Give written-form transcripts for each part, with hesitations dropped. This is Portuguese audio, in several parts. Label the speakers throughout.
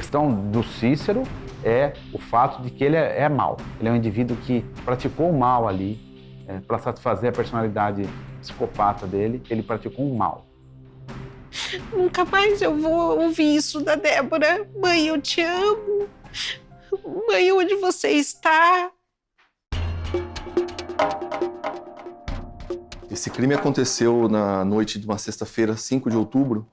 Speaker 1: questão do Cícero é o fato de que ele é mau. Ele é um indivíduo que praticou o mal ali, para satisfazer a personalidade psicopata dele, ele praticou um mal.
Speaker 2: Nunca mais eu vou ouvir isso da Débora. Mãe, eu te amo. Mãe, onde você está?
Speaker 3: Esse crime aconteceu na noite de uma sexta-feira, 5 de outubro,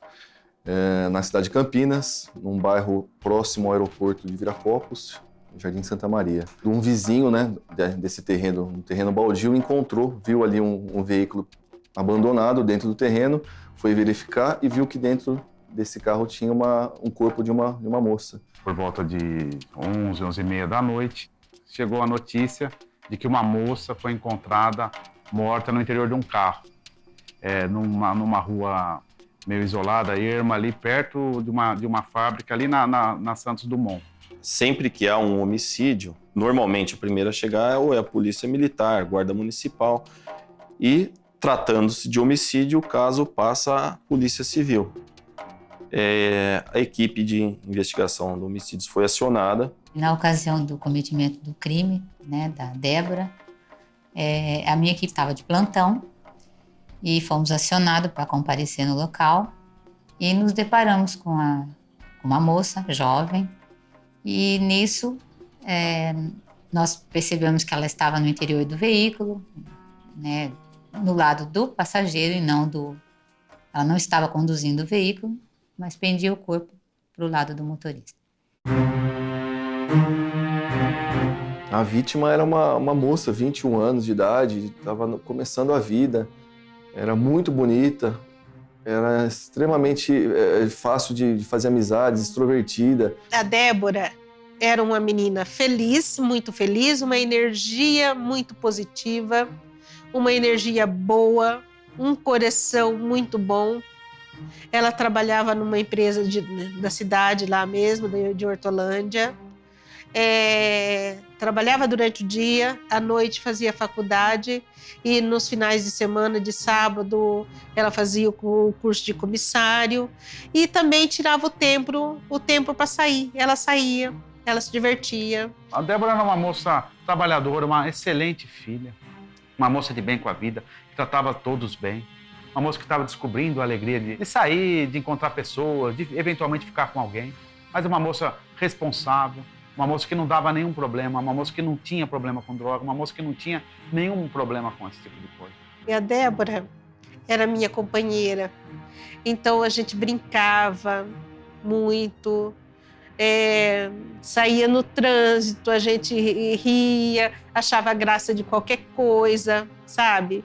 Speaker 3: na cidade de Campinas, num bairro próximo ao aeroporto de Viracopos, Jardim Santa Maria. Um vizinho, né, desse terreno, um terreno baldio, viu ali um veículo abandonado dentro do terreno, foi verificar e viu que dentro desse carro tinha um corpo de uma moça.
Speaker 1: Por volta de 11, 11h30 da noite, chegou a notícia de que uma moça foi encontrada morta no interior de um carro, numa rua meio isolada, erma, ali perto de uma fábrica, ali na Santos Dumont.
Speaker 4: Sempre que há um homicídio, normalmente o primeiro a chegar ou é a polícia militar, guarda municipal, e tratando-se de homicídio, o caso passa à polícia civil. A equipe de investigação de homicídios foi acionada.
Speaker 5: Na ocasião do cometimento do crime, né, da Débora, a minha equipe estava de plantão e fomos acionados para comparecer no local e nos deparamos com uma moça jovem e nisso nós percebemos que ela estava no interior do veículo, né, no lado do passageiro e não ela não estava conduzindo o veículo, mas pendia o corpo para o lado do motorista.
Speaker 3: A vítima era uma moça, 21 anos de idade, estava começando a vida, era muito bonita, era extremamente fácil de fazer amizades, extrovertida.
Speaker 2: A Débora era uma menina feliz, uma energia muito positiva, uma energia boa, um coração muito bom. Ela trabalhava numa empresa da cidade lá mesmo, de Hortolândia. Trabalhava durante o dia, à noite fazia faculdade e nos finais de semana, de sábado, ela fazia o curso de comissário e também tirava o tempo para sair. Ela saía, ela se divertia.
Speaker 1: A Débora era uma moça trabalhadora, uma excelente filha, uma moça de bem com a vida, que tratava todos bem. Uma moça que estava descobrindo a alegria de sair, de encontrar pessoas, de eventualmente ficar com alguém. Mas uma moça responsável, uma moça que não dava nenhum problema, uma moça que não tinha problema com droga, uma moça que não tinha nenhum problema com esse tipo de coisa.
Speaker 2: E a Débora era minha companheira. Então a gente brincava muito, saía no trânsito, a gente ria, achava graça de qualquer coisa, sabe?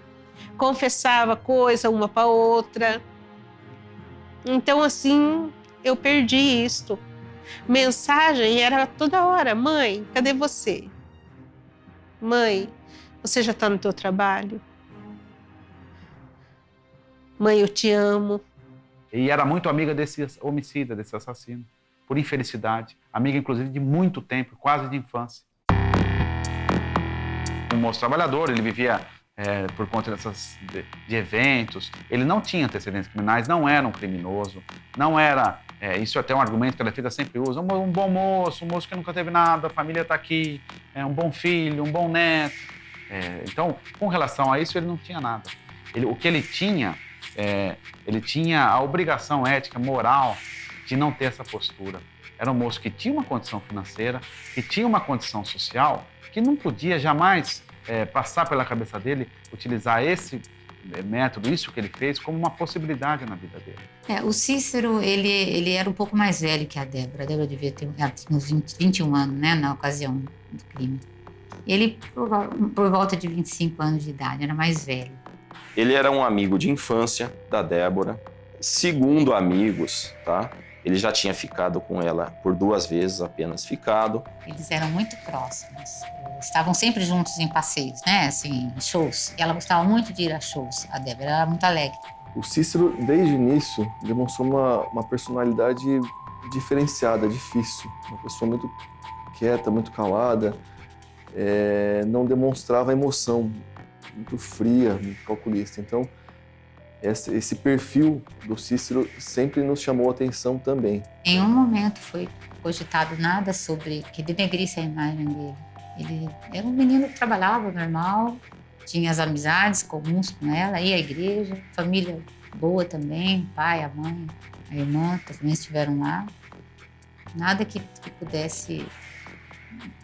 Speaker 2: Confessava coisa uma para outra. Então, assim, eu perdi isto. Mensagem era toda hora: mãe, cadê você? Mãe, você já está no teu trabalho? Mãe, eu te amo.
Speaker 1: E era muito amiga desse homicida, desse assassino, por infelicidade. Amiga, inclusive, de muito tempo, quase de infância. Um moço trabalhador, ele vivia por conta de eventos. Ele não tinha antecedentes criminais, não era um criminoso, não era... isso é até um argumento que a defesa sempre usa. Um bom moço, um moço que nunca teve nada, a família está aqui, um bom filho, um bom neto. Então, com relação a isso, ele não tinha nada. O que ele tinha a obrigação ética, moral, de não ter essa postura. Era um moço que tinha uma condição financeira, que tinha uma condição social, que não podia jamais passar pela cabeça dele utilizar esse método, isso que ele fez, como uma possibilidade na vida dele.
Speaker 5: O Cícero, ele era um pouco mais velho que a Débora. A Débora devia ter uns 21 anos, né, na ocasião do crime. Ele, por volta de 25 anos de idade, era mais velho.
Speaker 4: Ele era um amigo de infância da Débora. Segundo amigos, tá? Ele já tinha ficado com ela por 2 vezes, apenas ficado.
Speaker 5: Eles eram muito próximos. Estavam sempre juntos em passeios, né? Assim, shows. E ela gostava muito de ir a shows. A Débora era muito alegre.
Speaker 3: O Cícero, desde o início, demonstrou uma personalidade diferenciada, difícil. Uma pessoa muito quieta, muito calada. Não demonstrava emoção, muito fria, muito calculista. Então, esse perfil do Cícero sempre nos chamou a atenção também.
Speaker 5: Em um momento foi cogitado nada sobre que denegrisse a imagem dele. Ele era um menino que trabalhava normal, tinha as amizades comuns com ela, ia à igreja, família boa também, o pai, a mãe, a irmã também estiveram lá. Nada que pudesse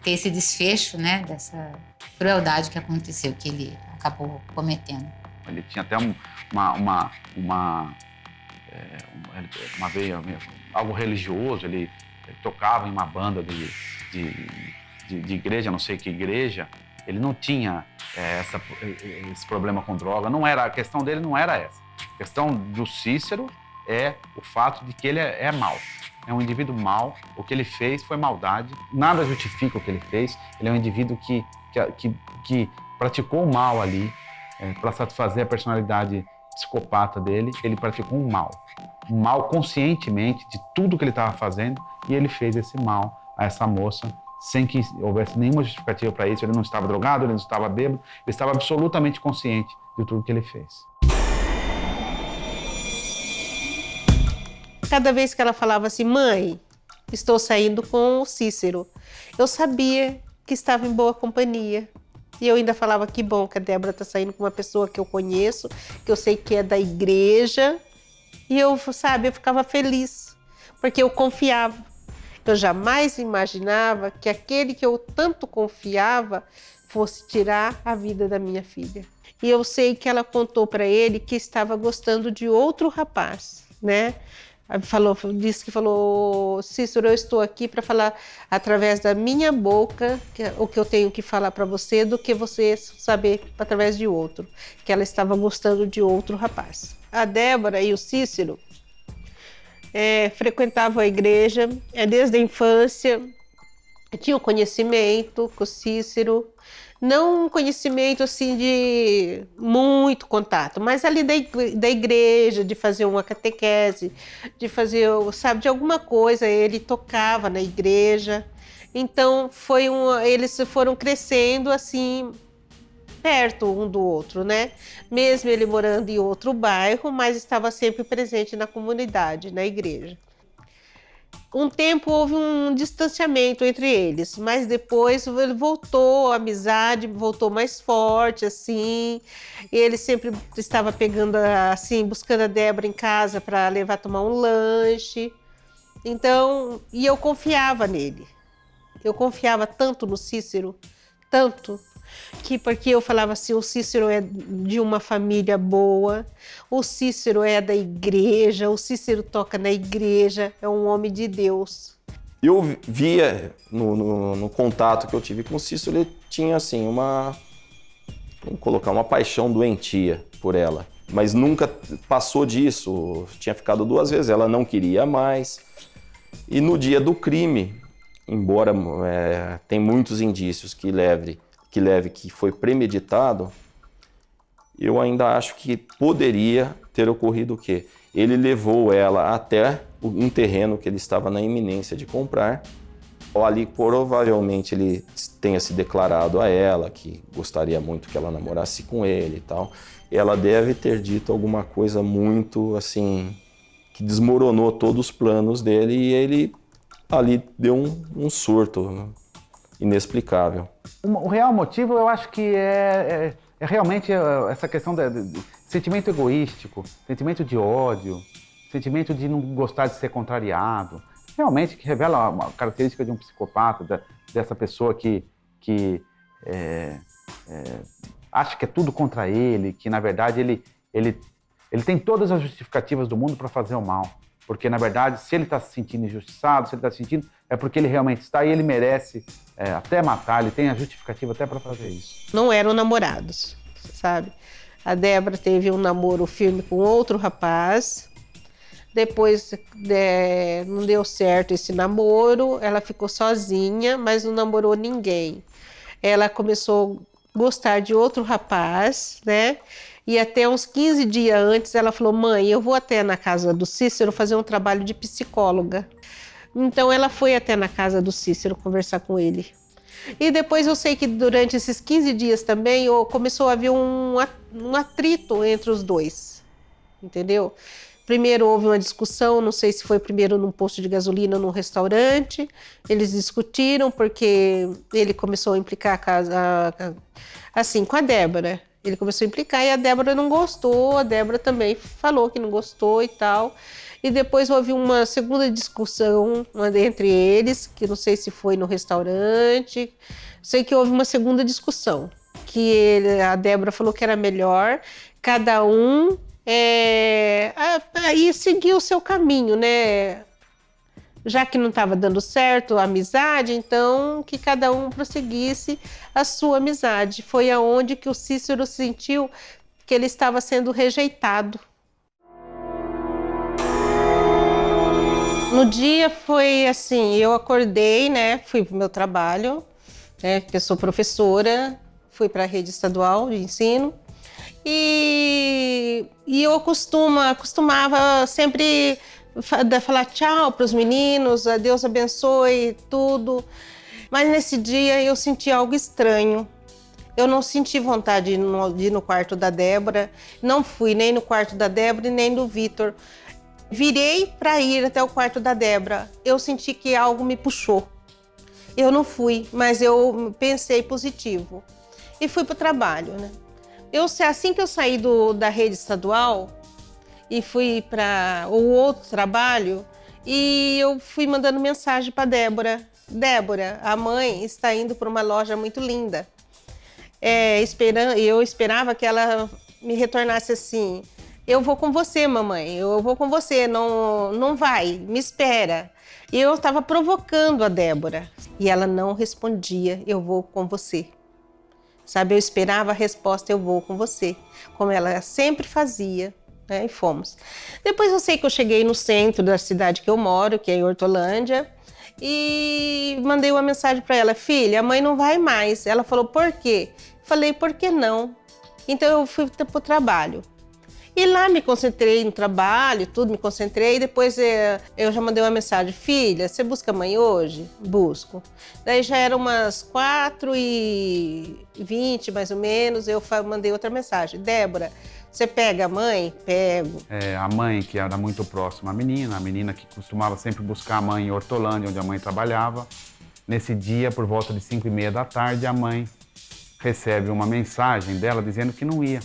Speaker 5: ter esse desfecho, né, dessa crueldade que aconteceu, que ele acabou cometendo.
Speaker 1: Ele tinha até uma veia, algo religioso, ele tocava em uma banda de igreja, não sei que igreja. Ele não tinha esse problema com droga, a questão dele não era essa. A questão do Cícero é o fato de que ele é mau. É um indivíduo mau, o que ele fez foi maldade, nada justifica o que ele fez. Ele é um indivíduo que praticou o mal ali, para satisfazer a personalidade psicopata dele. Ele praticou um mal conscientemente de tudo que ele estava fazendo, e ele fez esse mal a essa moça sem que houvesse nenhuma justificativa para isso. Ele não estava drogado, ele não estava bêbado, ele estava absolutamente consciente de tudo que ele fez.
Speaker 2: Cada vez que ela falava assim, mãe, estou saindo com o Cícero, eu sabia que estava em boa companhia. E eu ainda falava, que bom que a Débora está saindo com uma pessoa que eu conheço, que eu sei que é da igreja. E eu ficava feliz, porque eu confiava. Eu jamais imaginava que aquele que eu tanto confiava fosse tirar a vida da minha filha. E eu sei que ela contou para ele que estava gostando de outro rapaz, né? Disse que falou, Cícero, eu estou aqui para falar através da minha boca o que eu tenho que falar para você, do que você saber através de outro, que ela estava gostando de outro rapaz. A Débora e o Cícero frequentavam a igreja desde a infância, tinham conhecimento com o Cícero, não um conhecimento assim de muito contato, mas ali da igreja, de fazer uma catequese, de fazer, de alguma coisa. Ele tocava na igreja, então eles foram crescendo assim, perto um do outro, né? Mesmo ele morando em outro bairro, mas estava sempre presente na comunidade, na igreja. Um tempo houve um distanciamento entre eles, mas depois ele voltou, a amizade voltou mais forte, assim. E ele sempre estava buscando a Débora em casa para levar tomar um lanche. Então, e eu confiava nele. Eu confiava tanto no Cícero, tanto, porque eu falava assim, o Cícero é de uma família boa, o Cícero é da igreja, o Cícero toca na igreja, é um homem de Deus.
Speaker 4: Eu via no contato que eu tive com o Cícero, ele tinha assim vamos colocar, uma paixão doentia por ela, mas nunca passou disso. Tinha ficado 2 vezes, ela não queria mais. E no dia do crime, embora tem muitos indícios que foi premeditado, eu ainda acho que poderia ter ocorrido o quê? Ele levou ela até um terreno que ele estava na iminência de comprar. Ali, provavelmente, ele tenha se declarado a ela que gostaria muito que ela namorasse com ele e tal. E ela deve ter dito alguma coisa muito, assim, que desmoronou todos os planos dele, e ele ali deu um surto inexplicável.
Speaker 1: O real motivo, eu acho que é realmente essa questão de sentimento egoístico, sentimento de ódio, sentimento de não gostar de ser contrariado. Realmente que revela uma característica de um psicopata, dessa pessoa que acha que é tudo contra ele, que na verdade ele tem todas as justificativas do mundo para fazer o mal. Porque, na verdade, se ele está se sentindo injustiçado, se ele está se sentindo, é porque ele realmente está, e ele merece até matar, ele tem a justificativa até para fazer isso.
Speaker 2: Não eram namorados, sabe? A Débora teve um namoro firme com outro rapaz, depois não deu certo esse namoro, ela ficou sozinha, mas não namorou ninguém. Ela começou a gostar de outro rapaz, né? E até uns 15 dias antes ela falou, mãe, eu vou até na casa do Cícero fazer um trabalho de psicóloga. Então ela foi até na casa do Cícero conversar com ele. E depois eu sei que durante esses 15 dias também começou a haver um atrito entre os dois. entendeu? Primeiro houve uma discussão, não sei se foi primeiro num posto de gasolina ou num restaurante. Eles discutiram porque ele começou a implicar assim, com a Débora. Ele começou a implicar e a Débora não gostou, a Débora também falou que não gostou e tal. E depois houve uma segunda discussão entre eles, que não sei se foi no restaurante. Sei que houve uma segunda discussão, que a Débora falou que era melhor cada um aí seguir o seu caminho, né? Já que não estava dando certo a amizade, então que cada um prosseguisse a sua amizade. Foi aonde que o Cícero sentiu que ele estava sendo rejeitado. No dia foi assim, eu acordei, né? Fui para o meu trabalho, né? Eu sou professora, fui para a rede estadual de ensino. E eu costumava sempre falar tchau para os meninos, Deus abençoe, tudo. Mas nesse dia eu senti algo estranho. Eu não senti vontade de ir no quarto da Débora, não fui nem no quarto da Débora e nem do Vitor. Virei para ir até o quarto da Débora, eu senti que algo me puxou. Eu não fui, mas eu pensei positivo e fui para o trabalho, né? Assim que eu saí da rede estadual e fui para o outro trabalho, e eu fui mandando mensagem para Débora. Débora, a mãe está indo para uma loja muito linda. Eu esperava que ela me retornasse assim: eu vou com você, mamãe, eu vou com você, não vai, me espera. E eu estava provocando a Débora e ela não respondia: eu vou com você. Sabe, eu esperava a resposta: eu vou com você, como ela sempre fazia, né? E fomos. Depois eu sei que eu cheguei no centro da cidade que eu moro, que é em Hortolândia, e mandei uma mensagem para ela: filha, a mãe não vai mais. Ela falou: por quê? Falei: por que não? Então eu fui para o trabalho. E lá me concentrei no trabalho, tudo, me concentrei. Depois eu já mandei uma mensagem: filha, você busca a mãe hoje? Busco. Daí já eram umas 4h20, mais ou menos, eu mandei outra mensagem: Débora, você pega a mãe? Pego.
Speaker 1: A mãe, que era muito próxima à menina, a menina que costumava sempre buscar a mãe em Hortolândia, onde a mãe trabalhava. Nesse dia, por volta de 5h30 da tarde, a mãe recebe uma mensagem dela dizendo que não ia.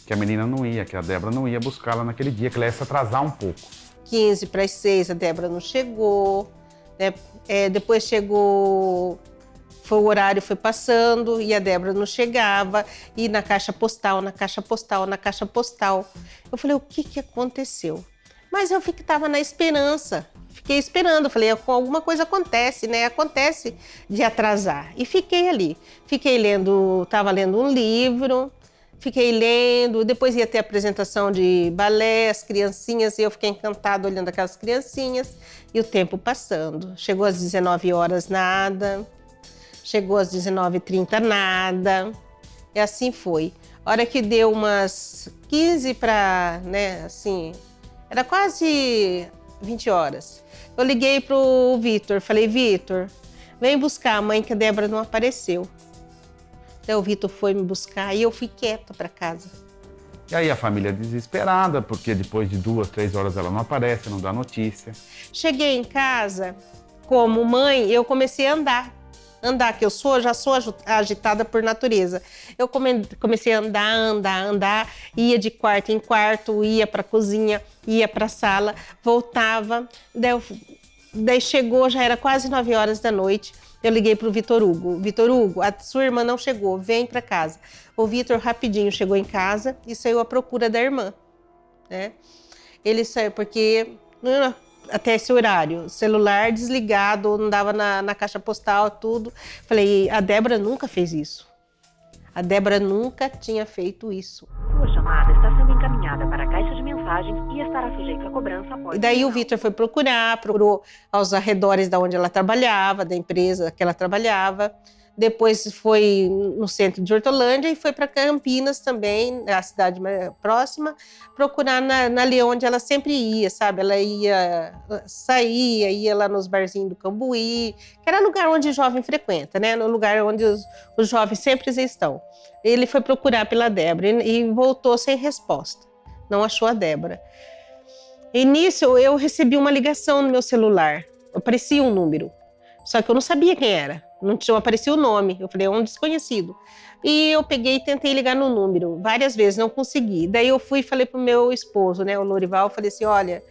Speaker 1: Que a menina não ia, que a Débora não ia buscá-la naquele dia, que ela ia se atrasar um pouco.
Speaker 2: 5h para as 6, a Débora não chegou, né? Depois chegou, o horário foi passando e a Débora não chegava, e na caixa postal, na caixa postal, na caixa postal. Eu falei: o que aconteceu? Mas eu estava na esperança, fiquei esperando, falei: alguma coisa acontece, né? Acontece de atrasar. E fiquei ali, estava lendo um livro. Fiquei lendo, depois ia ter a apresentação de balé, as criancinhas, e eu fiquei encantada olhando aquelas criancinhas, e o tempo passando. Chegou às 19 horas, nada. Chegou às 19h30, nada. E assim foi. A hora que deu umas 15 para, né, assim, era quase 20 horas. Eu liguei pro Vitor, falei: Vitor, vem buscar a mãe, que a Débora não apareceu. Então o Vitor foi me buscar e eu fui quieta para casa.
Speaker 1: E aí a família desesperada, porque depois de 2, 3 horas ela não aparece, não dá notícia.
Speaker 2: Cheguei em casa, como mãe, eu comecei a andar, que eu já sou agitada por natureza. Eu comecei a andar, ia de quarto em quarto, ia para a cozinha, ia para a sala, voltava. Daí chegou, já era quase 9 horas da noite. Eu liguei para o Vitor Hugo: Vitor Hugo, a sua irmã não chegou, vem para casa. O Vitor rapidinho chegou em casa e saiu à procura da irmã, né? Ele saiu porque até esse horário, celular desligado, não dava na caixa postal, tudo. Falei: a Débora nunca fez isso. A Débora nunca tinha feito isso.
Speaker 6: Sua chamada está sendo encaminhada para a caixa de mensagens e estará sujeita a cobrança após.
Speaker 2: E daí o Vitor foi procurou aos arredores da onde ela trabalhava, da empresa que ela trabalhava. Depois foi no centro de Hortolândia e foi para Campinas também, a cidade mais próxima, procurar ali onde ela sempre ia, sabe? Ela ia lá nos barzinhos do Cambuí, que era lugar onde o jovem frequenta, né? No lugar onde os jovens sempre estão. Ele foi procurar pela Débora e voltou sem resposta. não achou a Débora. E nisso eu recebi uma ligação no meu celular, aparecia um número, só que eu não sabia quem era, não aparecia o nome, eu falei, é um desconhecido. E eu peguei e tentei ligar no número, várias vezes, não consegui. Daí eu fui e falei pro meu esposo, né, o Lorival, falei assim, olha,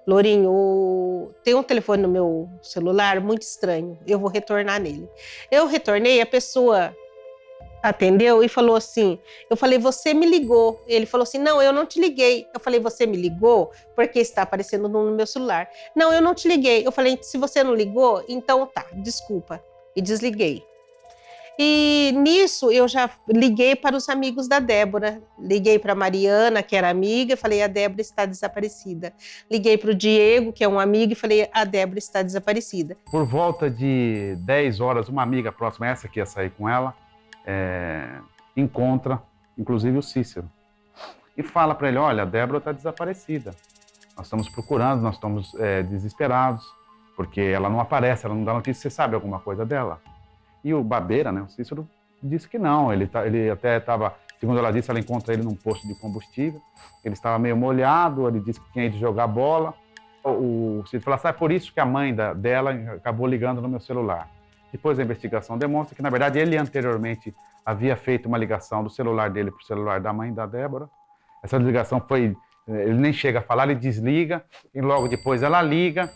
Speaker 2: Lourinho, tem um telefone no meu celular muito estranho, eu vou retornar nele. Eu retornei, a pessoa atendeu e falou assim, eu falei, você me ligou. Ele falou assim, não, eu não te liguei. Eu falei, você me ligou? Porque está aparecendo no meu celular. Não, eu não te liguei. Eu falei, se você não ligou, então tá, desculpa. E desliguei. E nisso eu já liguei para os amigos da Débora. Liguei para a Mariana, que era amiga, e falei, a Débora está desaparecida. Liguei para o Diego, que é um amigo, e falei, a Débora está desaparecida.
Speaker 1: Por volta de 10 horas, uma amiga próxima, essa que ia sair com ela, encontra, inclusive, o Cícero. E fala para ele, olha, a Débora está desaparecida. Nós estamos procurando, nós estamos desesperados, porque ela não aparece, ela não dá notícia, você sabe alguma coisa dela? E o Babeira, né, o Cícero, disse que não, ele até estava, segundo ela disse, ela encontra ele num posto de combustível, ele estava meio molhado, ele disse que tinha ido jogar bola, o Cícero falou assim, é por isso que a mãe dela acabou ligando no meu celular. Depois a investigação demonstra que, na verdade, ele anteriormente havia feito uma ligação do celular dele para o celular da mãe da Débora. Essa ligação foi, ele nem chega a falar, ele desliga, e logo depois ela liga,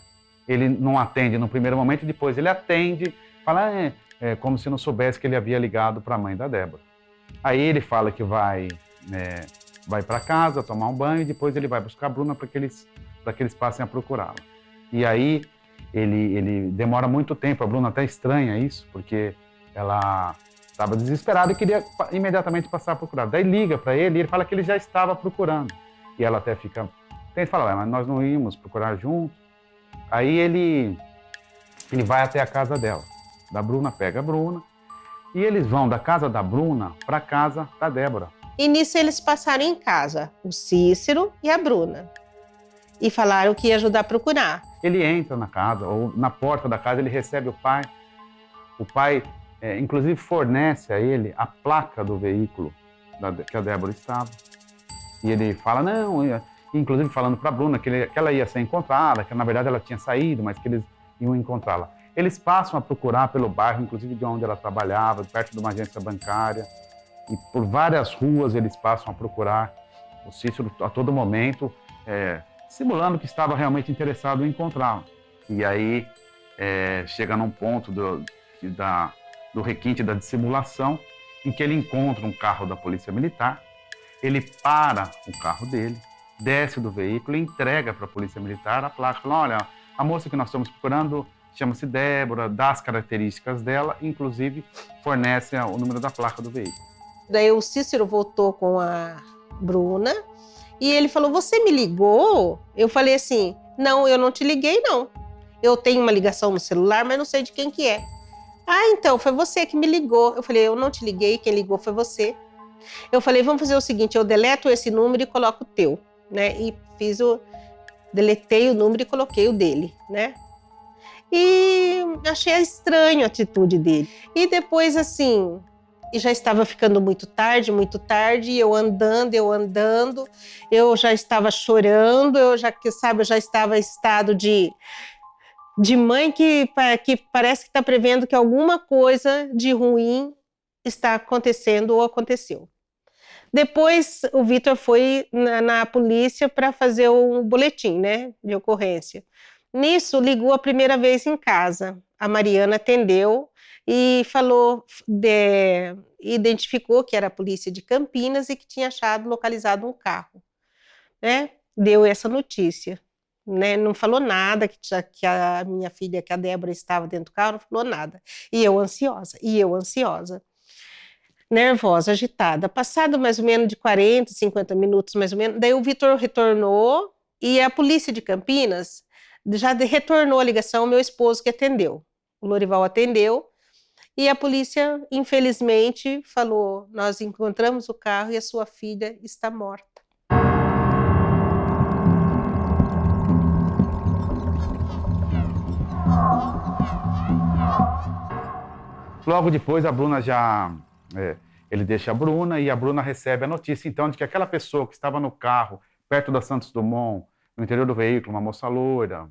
Speaker 1: ele não atende no primeiro momento, depois ele atende, fala, como se não soubesse que ele havia ligado para a mãe da Débora. Aí ele fala que vai para casa tomar um banho e depois ele vai buscar a Bruna para que eles passem a procurá-la. E aí ele demora muito tempo, a Bruna até estranha isso, porque ela estava desesperada e queria imediatamente passar a procurar. Daí liga para ele e ele fala que ele já estava procurando. E ela até fica... Tem que falar, mas nós não íamos procurar junto. Aí ele vai até a casa dela. Da Bruna, pega a Bruna, e eles vão da casa da Bruna para a casa da Débora.
Speaker 2: E nisso eles passaram em casa, o Cícero e a Bruna, e falaram que ia ajudar a procurar.
Speaker 1: Ele entra na casa, ou na porta da casa, ele recebe o pai. O pai, inclusive, fornece a ele a placa do veículo que a Débora estava. E ele fala, não, inclusive falando para a Bruna que ela ia ser encontrada, que na verdade ela tinha saído, mas que eles iam encontrá-la. Eles passam a procurar pelo bairro, inclusive de onde ela trabalhava, perto de uma agência bancária. E por várias ruas eles passam a procurar o Cícero a todo momento, simulando que estava realmente interessado em encontrá-la. E aí chega num ponto do requinte da dissimulação, em que ele encontra um carro da Polícia Militar, ele para o carro dele, desce do veículo e entrega para a Polícia Militar a placa. Fala, olha, a moça que nós estamos procurando chama-se Débora, dá as características dela, inclusive fornece o número da placa do veículo.
Speaker 2: Daí o Cícero voltou com a Bruna e ele falou, você me ligou? Eu falei assim, não, eu não te liguei não. Eu tenho uma ligação no celular, mas não sei de quem que é. Ah, então, foi você que me ligou. Eu falei, eu não te liguei, quem ligou foi você. Eu falei, vamos fazer o seguinte, eu deleto esse número e coloco o teu, né? E deletei o número e coloquei o dele, né? E achei estranho a atitude dele. E depois, assim, já estava ficando muito tarde, e eu andando, eu já estava chorando, eu já estava em estado de mãe que parece que está prevendo que alguma coisa de ruim está acontecendo ou aconteceu. Depois, o Vitor foi na polícia para fazer um boletim, né, de ocorrência. Nisso, ligou a primeira vez em casa. A Mariana atendeu e identificou que era a polícia de Campinas e que tinha localizado um carro, né? Deu essa notícia, né? Não falou nada que a minha filha, que a Débora, estava dentro do carro, não falou nada. E eu ansiosa. Nervosa, agitada. Passado mais ou menos de 40, 50 minutos, mais ou menos, daí o Vitor retornou e a polícia de Campinas já retornou a ligação, meu esposo que atendeu. O Lorival atendeu e a polícia, infelizmente, falou, nós encontramos o carro e a sua filha está morta.
Speaker 1: Logo depois, a Bruna ele deixa a Bruna e a Bruna recebe a notícia, então, de que aquela pessoa que estava no carro perto da Santos Dumont, no interior do veículo, uma moça loira,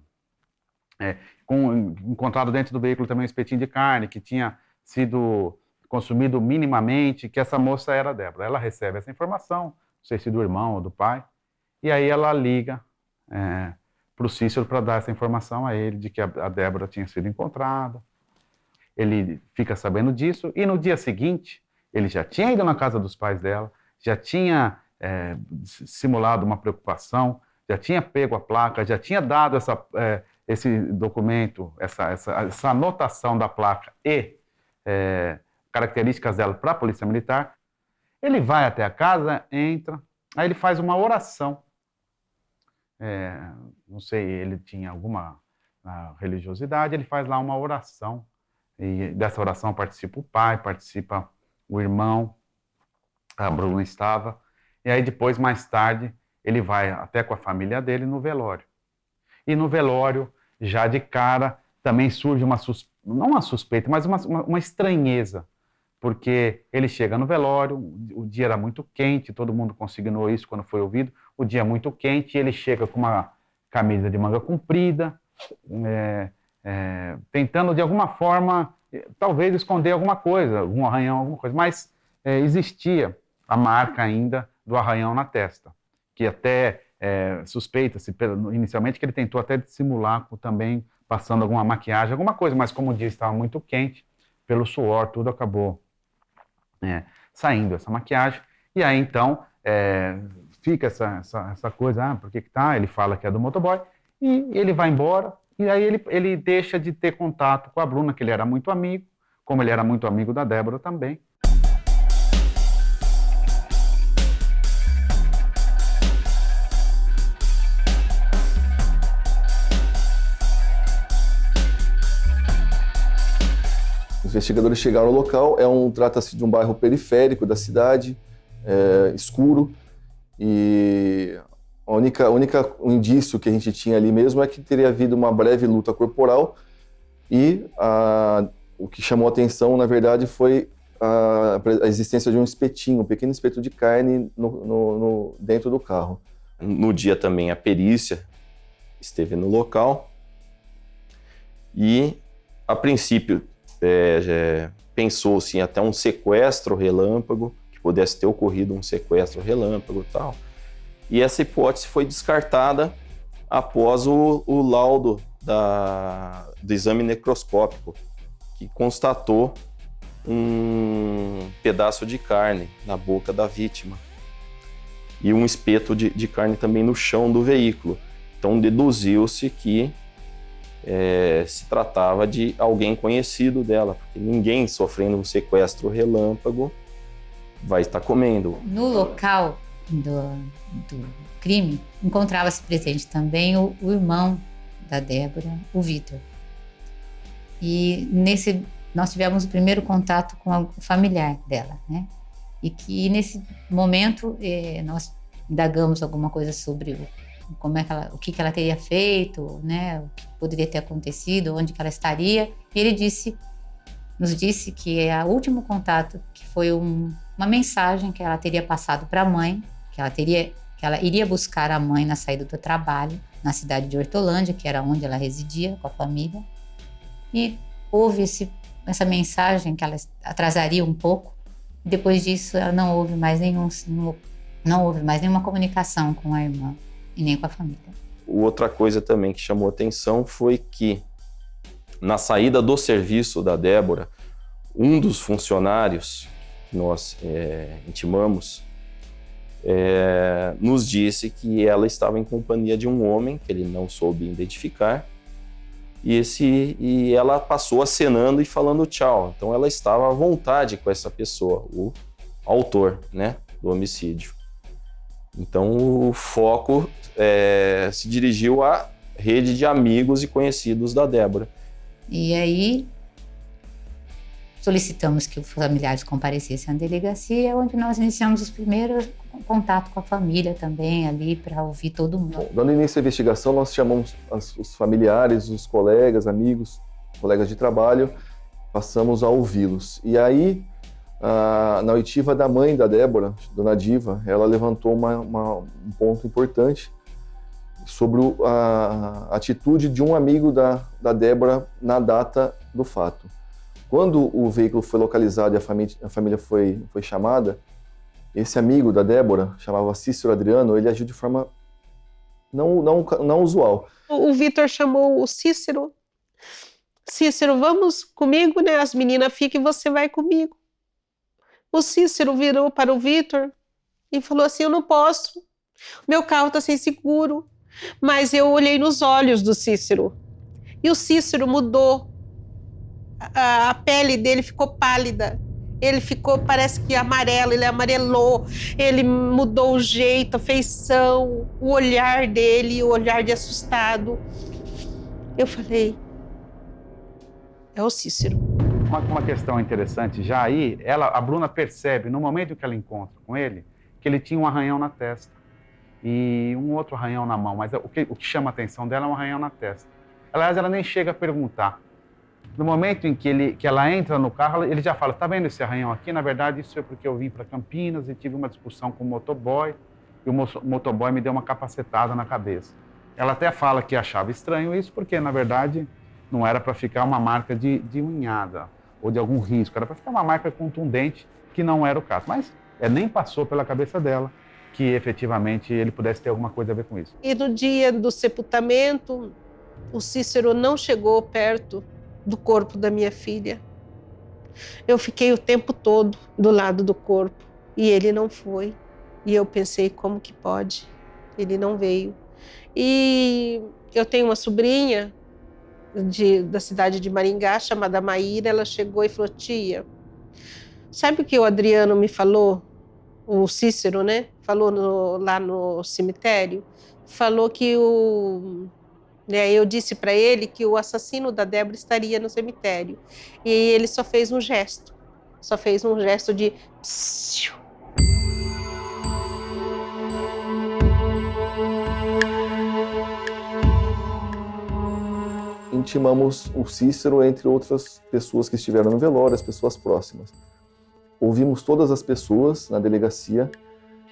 Speaker 1: encontrado dentro do veículo também um espetinho de carne que tinha sido consumido minimamente, que essa moça era a Débora. Ela recebe essa informação, não sei se do irmão ou do pai, e aí ela liga para o Cícero para dar essa informação a ele de que a Débora tinha sido encontrada. Ele fica sabendo disso e no dia seguinte ele já tinha ido na casa dos pais dela, já tinha simulado uma preocupação, já tinha pego a placa, já tinha dado esse documento, essa anotação da placa e características dela para a Polícia Militar. Ele vai até a casa, entra, aí ele faz uma oração. Não sei, ele tinha alguma religiosidade, ele faz lá uma oração. E dessa oração participa o pai, participa o irmão, a Bruna estava. E aí depois, mais tarde, ele vai até com a família dele no velório. E no velório, já de cara, também surge não uma suspeita, mas uma estranheza. Porque ele chega no velório, o dia era muito quente, todo mundo consignou isso quando foi ouvido, o dia é muito quente, e ele chega com uma camisa de manga comprida, tentando de alguma forma, talvez esconder alguma coisa, algum arranhão, alguma coisa, mas existia a marca ainda do arranhão na testa, que até suspeita-se inicialmente que ele tentou até dissimular também passando alguma maquiagem, alguma coisa, mas como o dia estava muito quente, pelo suor, tudo acabou saindo essa maquiagem, e aí então fica essa coisa, por que tá? Ele fala que é do motoboy, e ele vai embora, e aí ele deixa de ter contato com a Bruna, que ele era muito amigo, como ele era muito amigo da Débora também.
Speaker 3: Os investigadores chegaram ao local, trata-se de um bairro periférico da cidade, escuro, e o único indício que a gente tinha ali mesmo é que teria havido uma breve luta corporal e o que chamou a atenção, na verdade, foi a existência de um espetinho, um pequeno espeto de carne dentro do carro.
Speaker 4: No dia também a perícia esteve no local e, a princípio, pensou-se em até um sequestro relâmpago, que pudesse ter ocorrido um sequestro relâmpago e tal. E essa hipótese foi descartada após o laudo do exame necroscópico, que constatou um pedaço de carne na boca da vítima e um espeto de carne também no chão do veículo. Então deduziu-se que se tratava de alguém conhecido dela, porque ninguém sofrendo um sequestro relâmpago vai estar comendo.
Speaker 5: No local do crime, encontrava-se presente também o irmão da Débora, o Vitor. E nós tivemos o primeiro contato com o familiar dela, né? E que nesse momento nós indagamos alguma coisa sobre o que ela teria feito, né? O que poderia ter acontecido, onde que ela estaria. E ele nos disse que o último contato, que foi uma mensagem que ela teria passado para a mãe, que ela iria buscar a mãe na saída do trabalho, na cidade de Hortolândia, que era onde ela residia com a família. E houve essa mensagem que ela atrasaria um pouco. E depois disso, ela não houve mais nenhuma comunicação com a irmã e nem com a família.
Speaker 4: Outra coisa também que chamou atenção foi que, na saída do serviço da Débora, um dos funcionários que nós intimamos nos disse que ela estava em companhia de um homem que ele não soube identificar, e ela passou acenando e falando tchau. Então ela estava à vontade com essa pessoa, o autor, né, do homicídio. Então o foco se dirigiu à rede de amigos e conhecidos da Débora.
Speaker 5: E aí solicitamos que os familiares comparecessem à delegacia, onde nós iniciamos os primeiros contatos com a família também ali, para ouvir todo mundo.
Speaker 3: Bom, dando início à investigação, nós chamamos os familiares, os colegas, amigos, colegas de trabalho, passamos a ouvi-los. E aí Na oitiva da mãe da Débora, Dona Diva, ela levantou um ponto importante sobre a atitude de um amigo da Débora na data do fato. Quando o veículo foi localizado e a família foi chamada, esse amigo da Débora, chamava Cícero Adriano, ele agiu de forma não usual.
Speaker 2: O Vitor chamou o Cícero. Cícero, vamos comigo, né? As meninas ficam e você vai comigo. O Cícero virou para o Vitor e falou assim, eu não posso, meu carro está sem seguro. Mas eu olhei nos olhos do Cícero e o Cícero mudou. A pele dele ficou pálida. Ele ficou, parece que amarelo, ele amarelou. Ele mudou o jeito, a feição, o olhar dele, o olhar de assustado. Eu falei, é o Cícero.
Speaker 1: Uma questão interessante, já aí, a Bruna percebe, no momento que ela encontra com ele, que ele tinha um arranhão na testa e um outro arranhão na mão, mas o que chama a atenção dela é um arranhão na testa. Aliás, ela nem chega a perguntar. No momento em que ela entra no carro, ele já fala, tá vendo esse arranhão aqui? Na verdade, isso é porque eu vim para Campinas e tive uma discussão com o motoboy, e o motoboy me deu uma capacetada na cabeça. Ela até fala que achava estranho isso, porque, na verdade, não era para ficar uma marca de unhada ou de algum risco, era para ficar uma marca contundente, que não era o caso. Mas nem passou pela cabeça dela que, efetivamente, ele pudesse ter alguma coisa a ver com isso.
Speaker 2: E no dia do sepultamento, o Cícero não chegou perto do corpo da minha filha. Eu fiquei o tempo todo do lado do corpo e ele não foi. E eu pensei, como que pode? Ele não veio. E eu tenho uma sobrinha da cidade de Maringá, chamada Maíra. Ela chegou e falou, tia, sabe o que o Adriano me falou? O Cícero, né? Falou lá no cemitério. Falou que eu disse para ele que o assassino da Débora estaria no cemitério. E ele só fez um gesto. Só fez um gesto de... Psiu.
Speaker 3: Intimamos o Cícero, entre outras pessoas que estiveram no velório, as pessoas próximas. Ouvimos todas as pessoas na delegacia.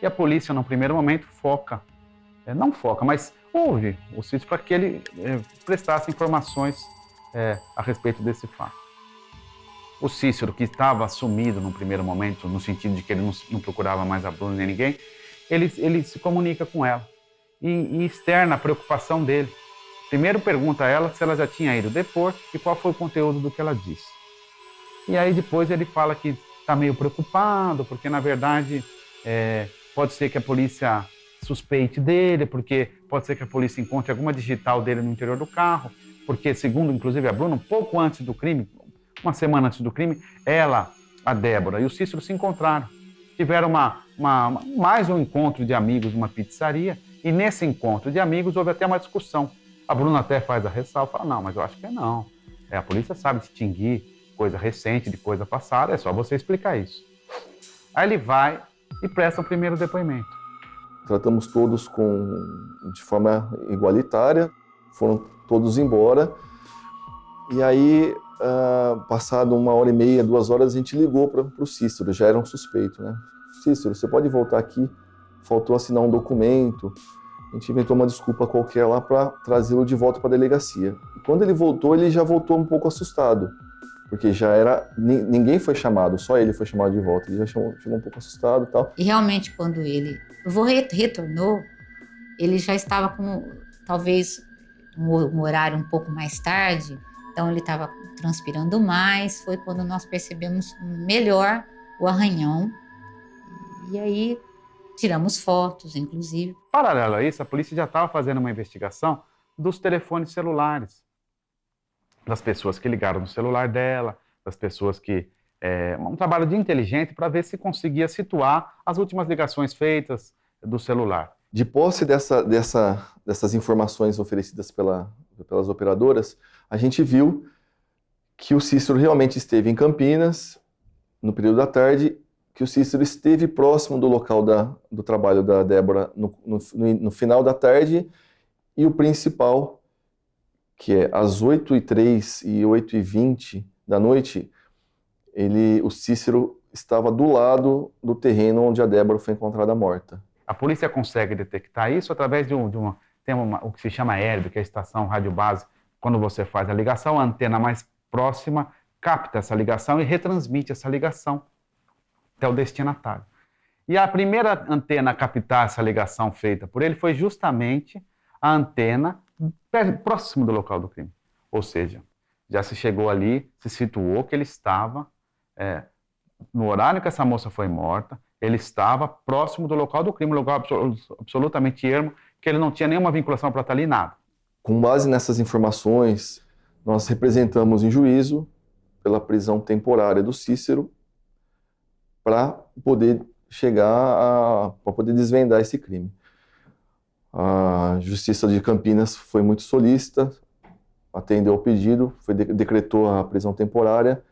Speaker 1: E a polícia, no primeiro momento, não foca, mas ouve o Cícero para que ele prestasse informações a respeito desse fato. O Cícero, que estava sumido no primeiro momento, no sentido de que ele não procurava mais a Bruna nem ninguém, ele se comunica com ela e externa a preocupação dele. Primeiro pergunta a ela se ela já tinha ido depor e qual foi o conteúdo do que ela disse. E aí depois ele fala que está meio preocupado, porque na verdade pode ser que a polícia suspeite dele, porque pode ser que a polícia encontre alguma digital dele no interior do carro, porque segundo inclusive a Bruna, um pouco antes do crime, uma semana antes do crime, ela, a Débora e o Cícero se encontraram. Tiveram mais um encontro de amigos numa pizzaria e nesse encontro de amigos houve até uma discussão. A Bruna até faz a ressalva, fala, não, mas eu acho que não. A polícia sabe distinguir coisa recente de coisa passada, é só você explicar isso. Aí ele vai e presta o primeiro depoimento.
Speaker 3: Tratamos todos de forma igualitária, foram todos embora. E aí, passado 1h30, 2 horas, a gente ligou para o Cícero, já era um suspeito, né? Cícero, você pode voltar aqui? Faltou assinar um documento. A gente inventou uma desculpa qualquer lá para trazê-lo de volta para a delegacia. E quando ele voltou, ele já voltou um pouco assustado, porque já era... Ninguém foi chamado, só ele foi chamado de volta. Ele já chegou um pouco assustado e tal.
Speaker 5: E realmente, quando ele retornou, ele já estava com, talvez, um horário um pouco mais tarde, então ele estava transpirando mais. Foi quando nós percebemos melhor o arranhão. E aí... tiramos fotos, inclusive.
Speaker 1: Paralelo a isso, a polícia já estava fazendo uma investigação dos telefones celulares, das pessoas que ligaram no celular dela, das pessoas que... um trabalho de inteligente para ver se conseguia situar as últimas ligações feitas do celular.
Speaker 3: De posse dessas informações oferecidas pelas operadoras, a gente viu que o Cícero realmente esteve em Campinas, no período da tarde, que o Cícero esteve próximo do local do trabalho da Débora no final da tarde, e o principal, que é às 8h03 e 8h20 da noite, o Cícero estava do lado do terreno onde a Débora foi encontrada morta.
Speaker 1: A polícia consegue detectar isso através o que se chama ERB, que é a estação rádio base. Quando você faz a ligação, a antena mais próxima capta essa ligação e retransmite essa ligação até o destinatário. E a primeira antena a captar essa ligação feita por ele foi justamente a antena próximo do local do crime. Ou seja, já se chegou ali, se situou que ele estava, no horário que essa moça foi morta, ele estava próximo do local do crime, um local absolutamente ermo, que ele não tinha nenhuma vinculação para estar ali, nada.
Speaker 3: Com base nessas informações, nós representamos em juízo pela prisão temporária do Cícero para poder para poder desvendar esse crime. A Justiça de Campinas foi muito solícita, atendeu ao pedido, decretou a prisão temporária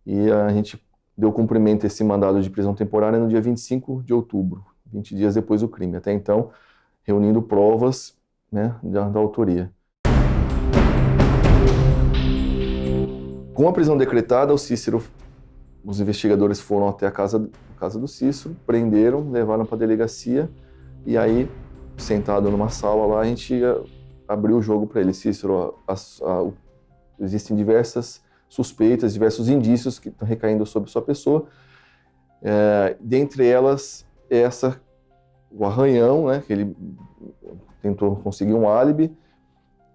Speaker 3: e a gente deu cumprimento a esse mandado de prisão temporária no dia 25 de outubro, 20 dias depois do crime. Até então, reunindo provas, né, da autoria. Com a prisão decretada, os investigadores foram até a casa do Cícero, prenderam, levaram para a delegacia e aí, sentado numa sala lá, a gente abriu o jogo para ele. Cícero, existem diversas suspeitas, diversos indícios que estão recaindo sobre sua pessoa. Dentre elas, o arranhão, né, que ele tentou conseguir um álibi,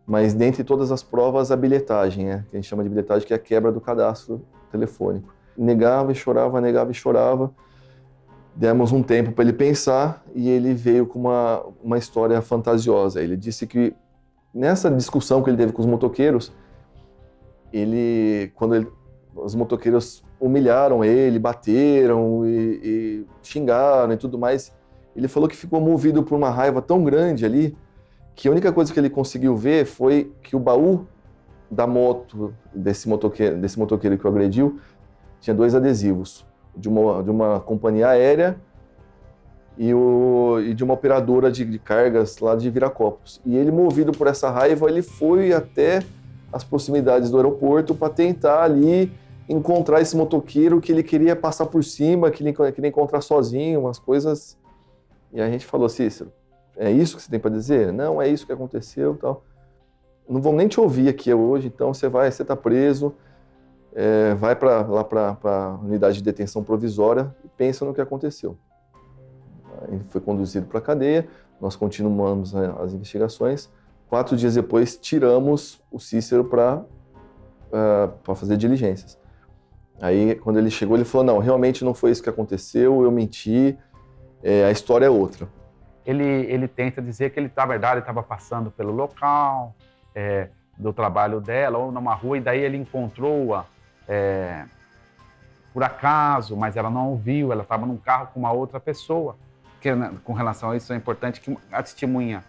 Speaker 3: mas dentre todas as provas, a bilhetagem, né, que a gente chama de bilhetagem, que é a quebra do cadastro telefônico. Negava e chorava, negava e chorava. Demos um tempo para ele pensar e ele veio com uma história fantasiosa. Ele disse que nessa discussão que ele teve com os motoqueiros, os motoqueiros humilharam ele, bateram e xingaram e tudo mais. Ele falou que ficou movido por uma raiva tão grande ali que a única coisa que ele conseguiu ver foi que o baú da moto desse motoqueiro que o agrediu tinha 2 adesivos, de uma companhia aérea e de uma operadora de cargas lá de Viracopos. E ele, movido por essa raiva, ele foi até as proximidades do aeroporto para tentar ali encontrar esse motoqueiro que ele queria passar por cima, que ele queria encontrar sozinho, umas coisas. E a gente falou: Cícero, é isso que você tem para dizer? Não, é isso que aconteceu, tal. Não vamos nem te ouvir aqui hoje, então você está preso, vai lá para a unidade de detenção provisória e pensa no que aconteceu. Ele foi conduzido para a cadeia, nós continuamos as investigações. 4 dias depois, tiramos o Cícero para fazer diligências. Aí, quando ele chegou, ele falou: não, realmente não foi isso que aconteceu, eu menti, a história é outra.
Speaker 1: Ele tenta dizer que ele, na verdade, estava passando pelo local do trabalho dela, ou numa rua, e daí ele encontrou-a por acaso, mas ela não ouviu, ela estava num carro com uma outra pessoa. Que, com relação a isso, é importante que a testemunha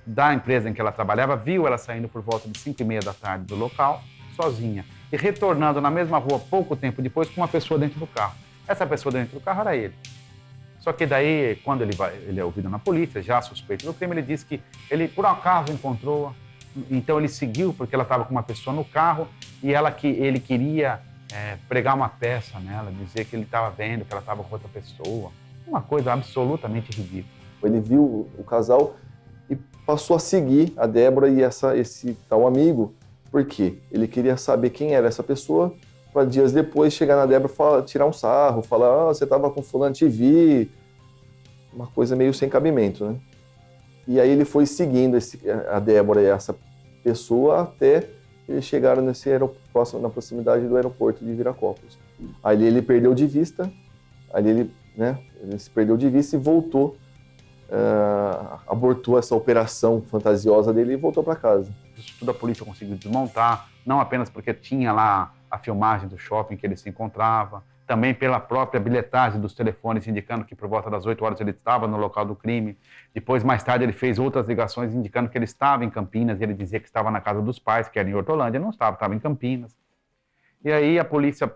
Speaker 1: da empresa em que ela trabalhava viu ela saindo por volta de 5h30 da tarde do local, sozinha, e retornando na mesma rua pouco tempo depois com uma pessoa dentro do carro. Essa pessoa dentro do carro era ele. Só que daí, quando ele é ouvido na polícia, já suspeito do crime, ele diz que ele, por acaso, encontrou-a. Então ele seguiu porque ela estava com uma pessoa no carro e ele queria pregar uma peça nela, dizer que ele estava vendo que ela estava com outra pessoa. Uma coisa absolutamente ridícula.
Speaker 3: Ele viu o casal e passou a seguir a Débora e esse tal amigo, porque ele queria saber quem era essa pessoa, para dias depois chegar na Débora, tirar um sarro, falar: você estava com fulano, te vi. Uma coisa meio sem cabimento, né? E aí ele foi seguindo a Débora e essa pessoa até eles chegaram na proximidade do aeroporto de Viracopos. Aí ele perdeu de vista, ele se perdeu de vista e voltou, abortou essa operação fantasiosa dele e voltou para casa.
Speaker 1: Isso tudo a polícia conseguiu desmontar, não apenas porque tinha lá a filmagem do shopping que ele se encontrava, também pela própria bilhetagem dos telefones indicando que por volta das 8 horas ele estava no local do crime. Depois, mais tarde, ele fez outras ligações indicando que ele estava em Campinas, e ele dizia que estava na casa dos pais, que era em Hortolândia. Não estava em Campinas. E aí a polícia,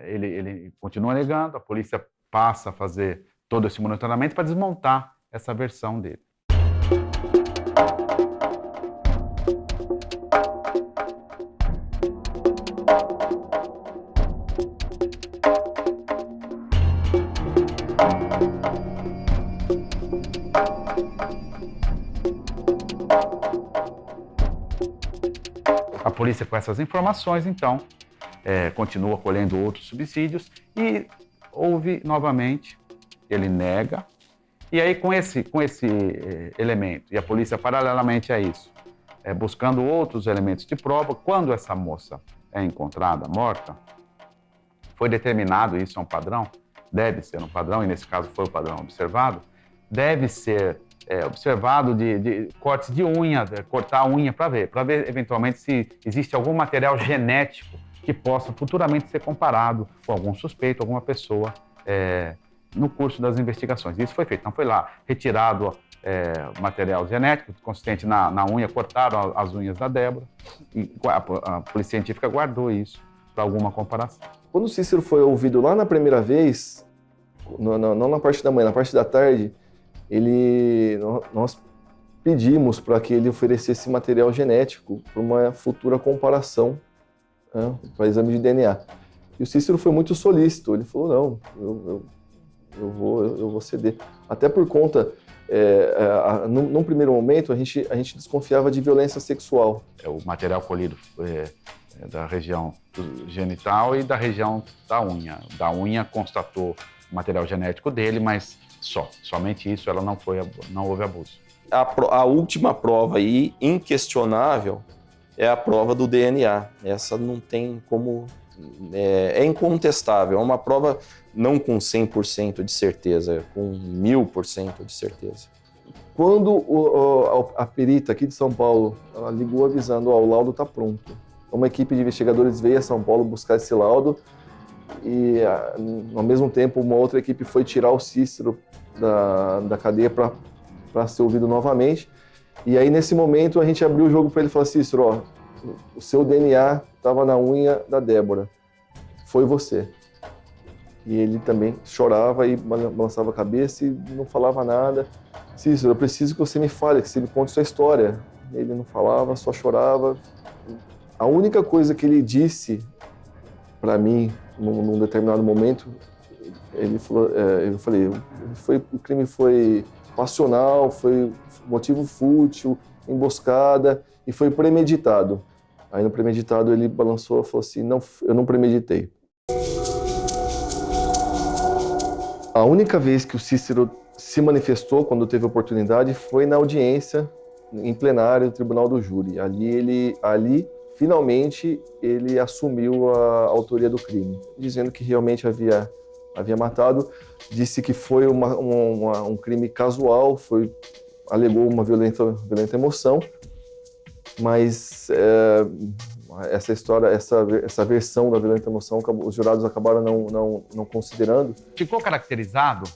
Speaker 1: ele continua negando, a polícia passa a fazer todo esse monitoramento para desmontar essa versão dele. A polícia, com essas informações, então, continua colhendo outros subsídios e houve novamente, ele nega. E aí, com esse elemento, e a polícia, paralelamente a isso, buscando outros elementos de prova, quando essa moça é encontrada morta, foi determinado, isso é um padrão, deve ser um padrão, e nesse caso foi o padrão observado, deve ser observado de cortes de unha, cortar a unha para ver eventualmente se existe algum material genético que possa futuramente ser comparado com algum suspeito, alguma pessoa no curso das investigações. Isso foi feito. Então foi lá retirado material genético consistente na unha, cortaram as unhas da Débora e a polícia científica guardou isso para alguma comparação.
Speaker 3: Quando o Cícero foi ouvido lá na primeira vez, não na parte da manhã, na parte da tarde, nós pedimos para que ele oferecesse material genético para uma futura comparação, né, para exame de DNA. E o Cícero foi muito solícito, ele falou, não, eu vou ceder. Até por conta, num primeiro momento, a gente desconfiava de violência sexual.
Speaker 1: O material colhido da região genital e da região da unha. Da unha constatou o material genético dele, mas somente isso, não houve abuso.
Speaker 4: A última prova aí, inquestionável, é a prova do DNA. Essa não tem como... É incontestável, é uma prova não com 100% de certeza, com 1000% de certeza.
Speaker 3: Quando a perita aqui de São Paulo ela ligou avisando, o laudo está pronto. Uma equipe de investigadores veio a São Paulo buscar esse laudo e, ao mesmo tempo, uma outra equipe foi tirar o Cícero da cadeia para ser ouvido novamente. E aí, nesse momento, a gente abriu o jogo para ele e falou, Cícero, o seu DNA estava na unha da Débora, foi você. E ele também chorava e balançava a cabeça e não falava nada. Cícero, eu preciso que você me fale, que você me conte sua história. Ele não falava, só chorava. A única coisa que ele disse para mim, num determinado momento, ele falou, eu falei, o crime foi passional, foi motivo fútil, emboscada e foi premeditado. Aí no premeditado ele balançou e falou assim, não, eu não premeditei. A única vez que o Cícero se manifestou, quando teve oportunidade, foi na audiência em plenário do Tribunal do Júri. Ali finalmente, ele assumiu a autoria do crime, dizendo que realmente havia matado, disse que foi um crime casual, alegou uma violenta emoção, mas essa história, essa versão da violenta emoção, os jurados acabaram não considerando.
Speaker 1: Ficou caracterizado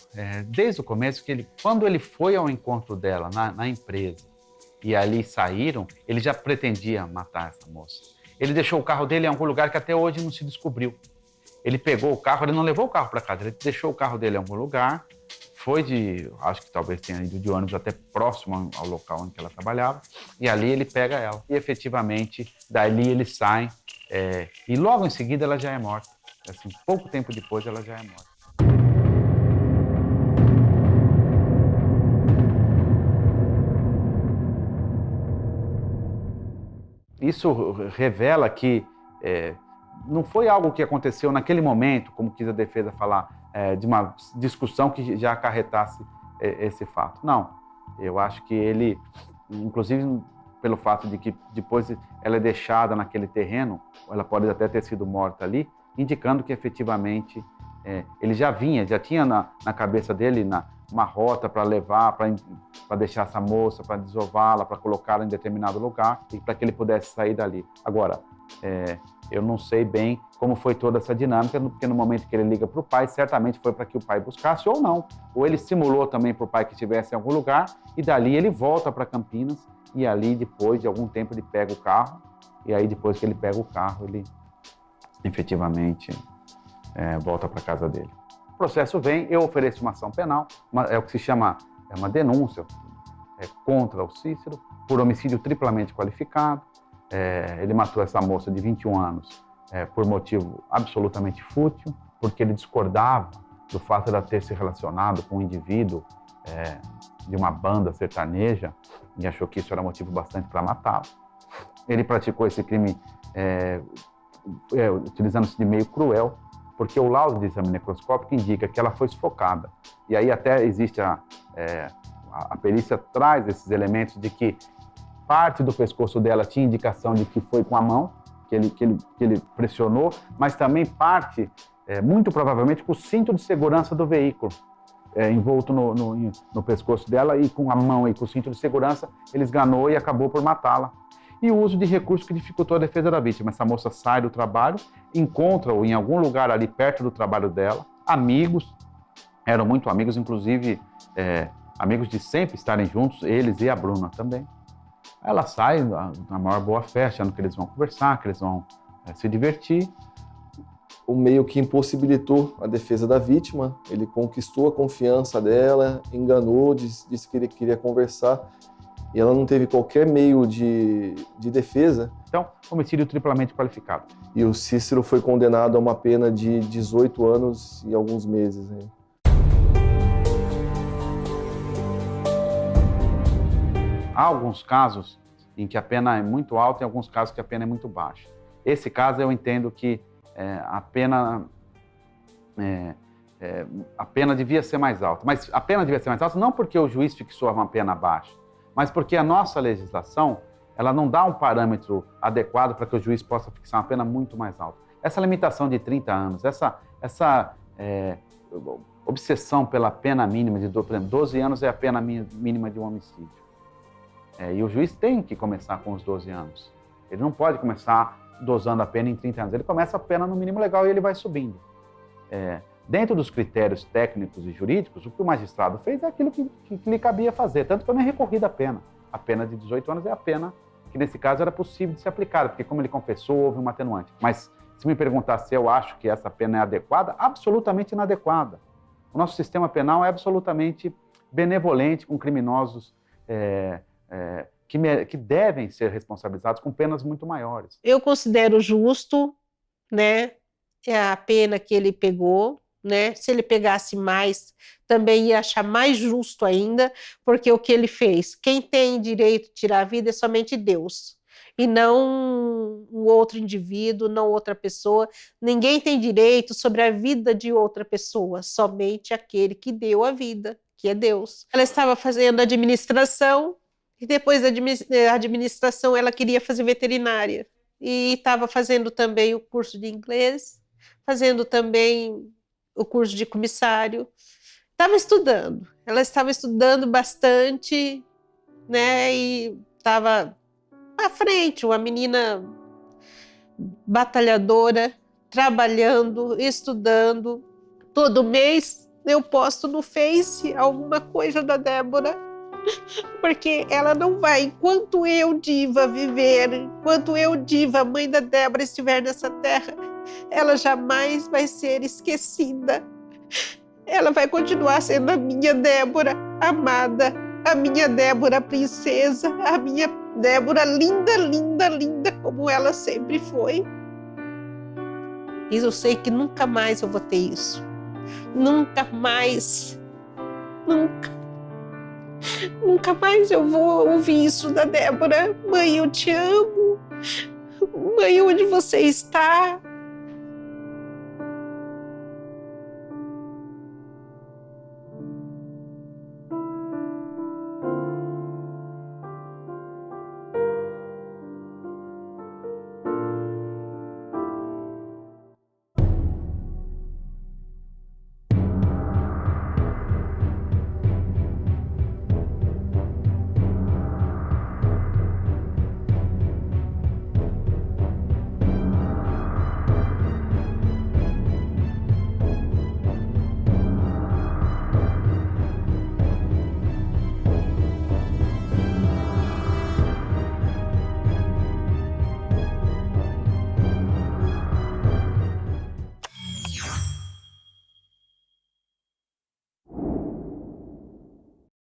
Speaker 1: desde o começo que quando ele foi ao encontro dela na empresa, e ali saíram, ele já pretendia matar essa moça. Ele deixou o carro dele em algum lugar que até hoje não se descobriu. Ele pegou o carro, ele não levou o carro para casa, ele deixou o carro dele em algum lugar, acho que talvez tenha ido de ônibus até próximo ao local em que ela trabalhava, e ali ele pega ela. E efetivamente, dali eles saem, e logo em seguida ela já é morta. Assim, pouco tempo depois ela já é morta. Isso revela que não foi algo que aconteceu naquele momento, como quis a defesa falar, de uma discussão que já acarretasse esse fato. Não, eu acho que ele, inclusive pelo fato de que depois ela é deixada naquele terreno, ela pode até ter sido morta ali, indicando que efetivamente ele já tinha na cabeça dele uma rota para levar, para deixar essa moça, para desová-la, para colocá-la em determinado lugar e para que ele pudesse sair dali. Agora, eu não sei bem como foi toda essa dinâmica, porque no momento que ele liga para o pai, certamente foi para que o pai buscasse ou não. Ou ele simulou também para o pai que estivesse em algum lugar e dali ele volta para Campinas e ali, depois de algum tempo, ele pega o carro e aí, depois que ele pega o carro, ele efetivamente volta para casa dele. O processo vem, eu ofereço uma ação penal, é o que se chama uma denúncia contra o Cícero por homicídio triplamente qualificado. Ele matou essa moça de 21 anos por motivo absolutamente fútil, porque ele discordava do fato de ela ter se relacionado com um indivíduo de uma banda sertaneja e achou que isso era motivo bastante para matá-la. Ele praticou esse crime utilizando-se de meio cruel, porque o laudo de exame necroscópico indica que ela foi sufocada. E aí até existe a perícia traz esses elementos de que parte do pescoço dela tinha indicação de que foi com a mão, que ele pressionou, mas também parte, muito provavelmente, com o cinto de segurança do veículo, envolto no pescoço dela, e com a mão e com o cinto de segurança, ele esganou e acabou por matá-la. E o uso de recursos que dificultou a defesa da vítima. Essa moça sai do trabalho, encontra-o em algum lugar ali perto do trabalho dela, amigos, eram muito amigos, inclusive amigos de sempre estarem juntos, eles e a Bruna também. Ela sai na maior boa fé, achando que eles vão conversar, que eles vão se divertir.
Speaker 3: O meio que impossibilitou a defesa da vítima, ele conquistou a confiança dela, enganou, disse que ele queria conversar, e ela não teve qualquer meio de defesa.
Speaker 1: Então, homicídio triplamente qualificado.
Speaker 3: E o Cícero foi condenado a uma pena de 18 anos e alguns meses. Né?
Speaker 1: Há alguns casos em que a pena é muito alta e alguns casos que a pena é muito baixa. Esse caso eu entendo que a pena devia ser mais alta. Mas a pena devia ser mais alta não porque o juiz fixou uma pena baixa, mas porque a nossa legislação ela não dá um parâmetro adequado para que o juiz possa fixar uma pena muito mais alta. Essa limitação de 30 anos, essa obsessão pela pena mínima de 12 anos é a pena mínima de um homicídio. E o juiz tem que começar com os 12 anos. Ele não pode começar dosando a pena em 30 anos. Ele começa a pena no mínimo legal e ele vai subindo. Dentro dos critérios técnicos e jurídicos, o que o magistrado fez é aquilo que lhe cabia fazer. Tanto que eu nem recorri da pena. A pena de 18 anos é a pena que, nesse caso, era possível de ser aplicada, porque, como ele confessou, houve uma atenuante. Mas, se me perguntar se eu acho que essa pena é adequada, absolutamente inadequada. O nosso sistema penal é absolutamente benevolente com criminosos que devem ser responsabilizados com penas muito maiores.
Speaker 2: Eu considero justo, né, a pena que ele pegou, né? Se ele pegasse mais, também ia achar mais justo ainda, porque o que ele fez, quem tem direito de tirar a vida é somente Deus, e não um outro indivíduo, não outra pessoa. Ninguém tem direito sobre a vida de outra pessoa, somente aquele que deu a vida, que é Deus. Ela estava fazendo administração, e depois da administração ela queria fazer veterinária. E estava fazendo também o curso de inglês, fazendo também o curso de comissário. Estava estudando. Ela estava estudando bastante, né? E estava à frente, uma menina batalhadora, trabalhando, estudando. Todo mês eu posto no Face alguma coisa da Débora, porque ela não vai, enquanto eu, Diva, viver, enquanto eu, Diva, mãe da Débora, estiver nessa terra, ela jamais vai ser esquecida. Ela vai continuar sendo a minha Débora amada, a minha Débora princesa, a minha Débora linda, linda, linda, como ela sempre foi. E eu sei que nunca mais eu vou ter isso. Nunca mais. Nunca mais eu vou ouvir isso da Débora. Mãe, eu te amo. Mãe, onde você está?